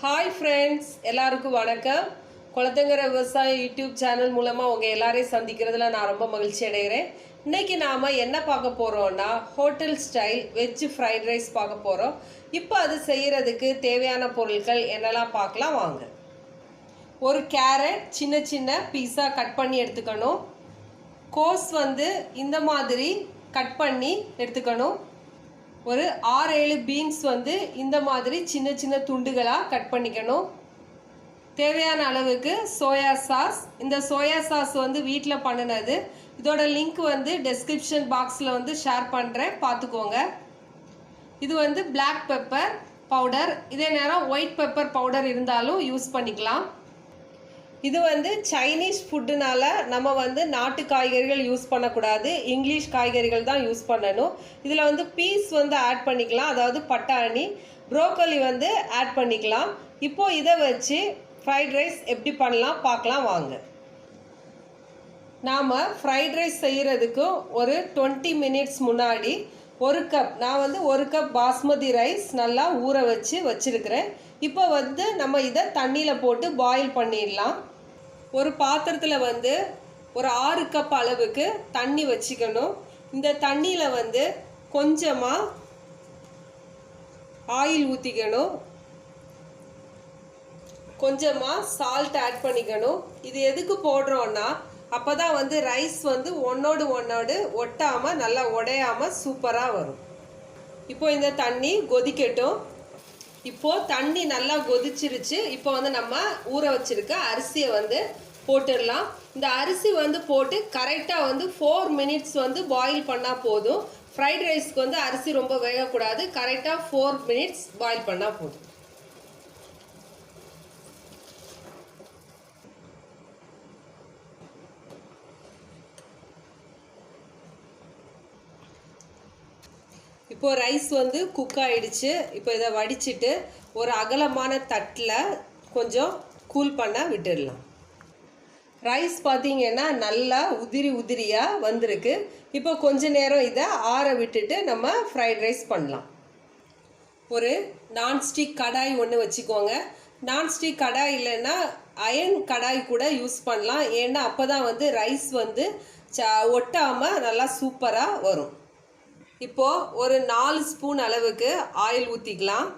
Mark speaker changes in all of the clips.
Speaker 1: Hi friends, எல்லாருக்கும் வணக்கம். குளத்தங்கர விவசாய யூடியூப் சேனல் மூலமாக உங்கள் எல்லாரையும் சந்திக்கிறதுல நான் ரொம்ப மகிழ்ச்சி அடைகிறேன். இன்றைக்கி நாம் என்ன பார்க்க போகிறோன்னா, hotel style veg fried rice பார்க்க போகிறோம். இப்போ அது செய்கிறதுக்கு தேவையான பொருட்கள் என்னெல்லாம் பார்க்கலாம் வாங்க. ஒரு கேரட் சின்ன சின்ன பீஸாக கட் பண்ணி எடுத்துக்கணும். கோஸ் இந்த மாதிரி கட் பண்ணி எடுத்துக்கணும். ஒரு 6-7 பீன்ஸ் இந்த மாதிரி சின்ன சின்ன துண்டுகளாக கட் பண்ணிக்கணும். தேவையான அளவுக்கு சோயா சாஸ். இந்த சோயா சாஸ் வீட்டில் பண்ணினது. இதோட லிங்க் டெஸ்கிரிப்ஷன் பாக்ஸில் ஷேர் பண்ணுறேன், பார்த்துக்கோங்க. இது பிளாக் பெப்பர் பவுடர். இதே நேரம் ஒயிட் பெப்பர் பவுடர் இருந்தாலும் யூஸ் பண்ணிக்கலாம். இது சைனீஸ் ஃபுட்டுனால நம்ம நாட்டு காய்கறிகள் யூஸ் பண்ணக்கூடாது, இங்கிலீஷ் காய்கறிகள் தான் யூஸ் பண்ணணும். இதில் பீஸ் ஆட் பண்ணிக்கலாம், அதாவது பட்டாணி, ப்ரோக்கோலி ஆட் பண்ணிக்கலாம். இப்போது இதை வச்சு ஃப்ரைட் ரைஸ் எப்படி பண்ணலாம் பார்க்கலாம் வாங்க. நாம் ஃப்ரைட் ரைஸ் செய்கிறதுக்கு ஒரு 20 மினிட்ஸ் முன்னாடி ஒரு கப், நான் ஒரு கப் பாஸ்மதி ரைஸ் நல்லா ஊற வச்சுருக்கிறேன். இப்போ நம்ம இதை தண்ணியில் போட்டு பாயில் பண்ணிடலாம். ஒரு பாத்திரத்தில் ஒரு 6 கப் அளவுக்கு தண்ணி வச்சுக்கணும். இந்த தண்ணியில் கொஞ்சமாக ஆயில் ஊற்றிக்கணும், கொஞ்சமாக சால்ட் ஆட் பண்ணிக்கணும். இது எதுக்கு போடுறோன்னா, அப்போ தான் ரைஸ் ஒன்றோடு ஒட்டாமல் நல்லா உடையாமல் சூப்பராக வரும். இப்போ இந்த தண்ணி கொதிக்கட்டும். இப்போது தண்ணி நல்லா கொதிச்சிருச்சு. இப்போ நம்ம ஊற வச்சுருக்க அரிசியை போட்டுடலாம். இந்த அரிசி போட்டு கரெக்டாக 4 மினிட்ஸ் பாயில் பண்ணால் போதும். ஃப்ரைட் ரைஸ்க்கு அரிசி ரொம்ப வேகக்கூடாது, கரெக்டாக 4 மினிட்ஸ் பாயில் பண்ணால் போதும். இப்போது ரைஸ் குக் ஆகிடுச்சு. இப்போ இதை வடிச்சிட்டு ஒரு அகலமான தட்டில் கொஞ்சம் கூல் பண்ண விட்டுடலாம். ரைஸ் பார்த்திங்கன்னா நல்லா உதிரியாக வந்திருக்கு. இப்போ கொஞ்ச நேரம் இதை ஆற விட்டுட்டு நம்ம ஃப்ரைட் ரைஸ் பண்ணலாம். ஒரு நான்ஸ்டிக் கடாய் ஒன்று வச்சுக்கோங்க. நான்ஸ்டிக் கடாய் இல்லைன்னா அயன் கடாய் கூட யூஸ் பண்ணலாம். ஏன்னா அப்போ தான் ரைஸ் ஒட்டாமல் நல்லா சூப்பராக வரும். இப்போது ஒரு 4 ஸ்பூன் அளவுக்கு ஆயில் ஊற்றிக்கலாம்.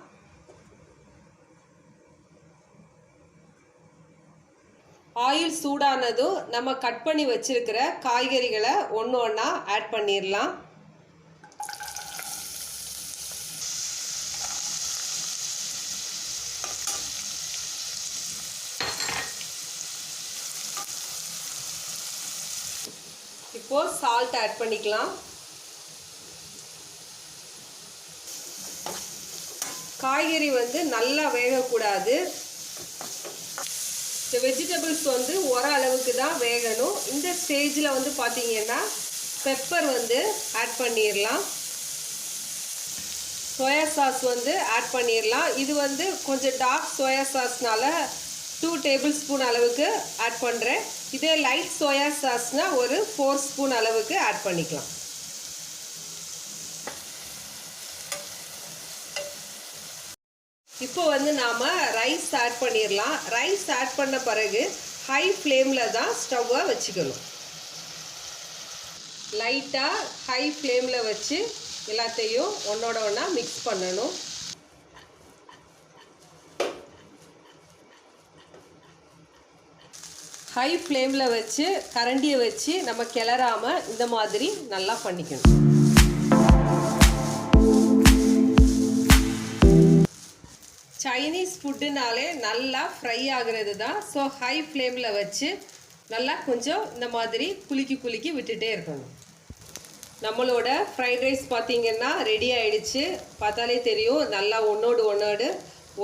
Speaker 1: ஆயில் சூடானதும் நம்ம கட் பண்ணி வச்சிருக்கிற காய்கறிகளை ஒன்று ஒன்றா ஆட் பண்ணிடலாம். இப்போது சால்ட் ஆட் பண்ணிக்கலாம். காய்கறி நல்லா வேகக்கூடாது. இந்த வெஜிடபிள்ஸ் ஓரளவுக்கு தான் வேகணும். இந்த ஸ்டேஜில் பார்த்தீங்கன்னா பெப்பர் ஆட் பண்ணிடலாம். சோயா சாஸ் ஆட் பண்ணிடலாம். இது கொஞ்சம் டார்க் சோயா சாஸ்னால 2 டேபிள் ஸ்பூன் அளவுக்கு ஆட் பண்ணுறேன். இதே லைட் சோயா சாஸ்னால் ஒரு 4 ஸ்பூன் அளவுக்கு ஆட் பண்ணிக்கலாம். இப்போ நாம் ரைஸ் ஆட் பண்ணிடலாம். ரைஸ் ஆட் பண்ண பிறகு ஹை ஃப்ளேமில் தான் ஸ்டவ்வை வச்சுக்கணும். லைட்டாக ஹை ஃப்ளேமில் வச்சு எல்லாத்தையும் ஒன்றோட ஒன்றா மிக்ஸ் பண்ணணும். ஹை ஃப்ளேமில் வச்சு கரண்டியை வச்சு நம்ம கிளறாமல் இந்த மாதிரி நல்லா பண்ணிக்கணும். சைனீஸ் ஃபுட்டுனாலே நல்லா ஃப்ரை ஆகிறது தான். ஸோ ஹை ஃப்ளேமில் வச்சு நல்லா கொஞ்சம் இந்த மாதிரி குலுக்கி விட்டுட்டே இருக்கணும். நம்மளோட ஃப்ரைட் ரைஸ் பார்த்திங்கன்னா ரெடி ஆகிடுச்சு. பார்த்தாலே தெரியும், நல்லா ஒன்றோடு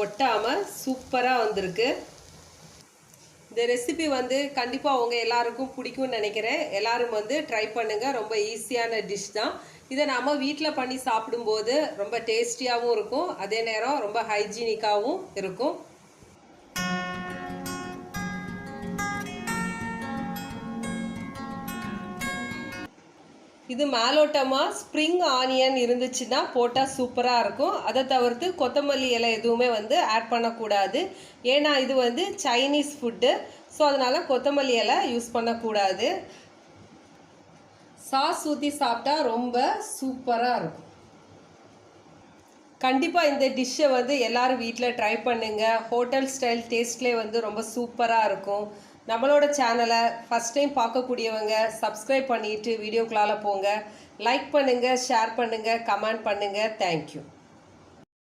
Speaker 1: ஒட்டாமல் சூப்பராக வந்திருக்கு. இந்த ரெசிபி கண்டிப்பாக அவங்க எல்லாருக்கும் பிடிக்கும்னு நினைக்கிறேன். எல்லோரும் ட்ரை பண்ணுங்கள். ரொம்ப ஈஸியான டிஷ் தான். இதை நாம் வீட்டில் பண்ணி சாப்பிடும்போது ரொம்ப டேஸ்டியாகவும் இருக்கும், அதே நேரம் ரொம்ப ஹைஜீனிக்காகவும் இருக்கும். இது மேலோட்டமாக ஸ்ப்ரிங் ஆனியன் இருந்துச்சுன்னா போட்டால் சூப்பராக இருக்கும். அதை தவிர்த்து கொத்தமல்லி இலை எதுவுமே வந்து ஆட் பண்ணக்கூடாது. ஏன்னா இது வந்து சைனீஸ் ஃபுட்டு. ஸோ அதனால் கொத்தமல்லி இலை யூஸ் பண்ணக்கூடாது. சாஸ் ஊற்றி சாப்பிட்டா ரொம்ப சூப்பராக இருக்கும். கண்டிப்பாக இந்த டிஷ்ஷை வந்து எல்லோரும் வீட்டில் ட்ரை பண்ணுங்கள். ஹோட்டல் ஸ்டைல் டேஸ்ட்லேயே வந்து ரொம்ப சூப்பராக இருக்கும். நம்மளோட சேனலை ஃபஸ்ட் டைம் பார்க்கக்கூடியவங்க சப்ஸ்கிரைப் பண்ணிவிட்டு வீடியோக்குள்ளால போங்க. லைக் பண்ணுங்கள், ஷேர் பண்ணுங்கள், கமெண்ட் பண்ணுங்கள். தேங்க்யூ.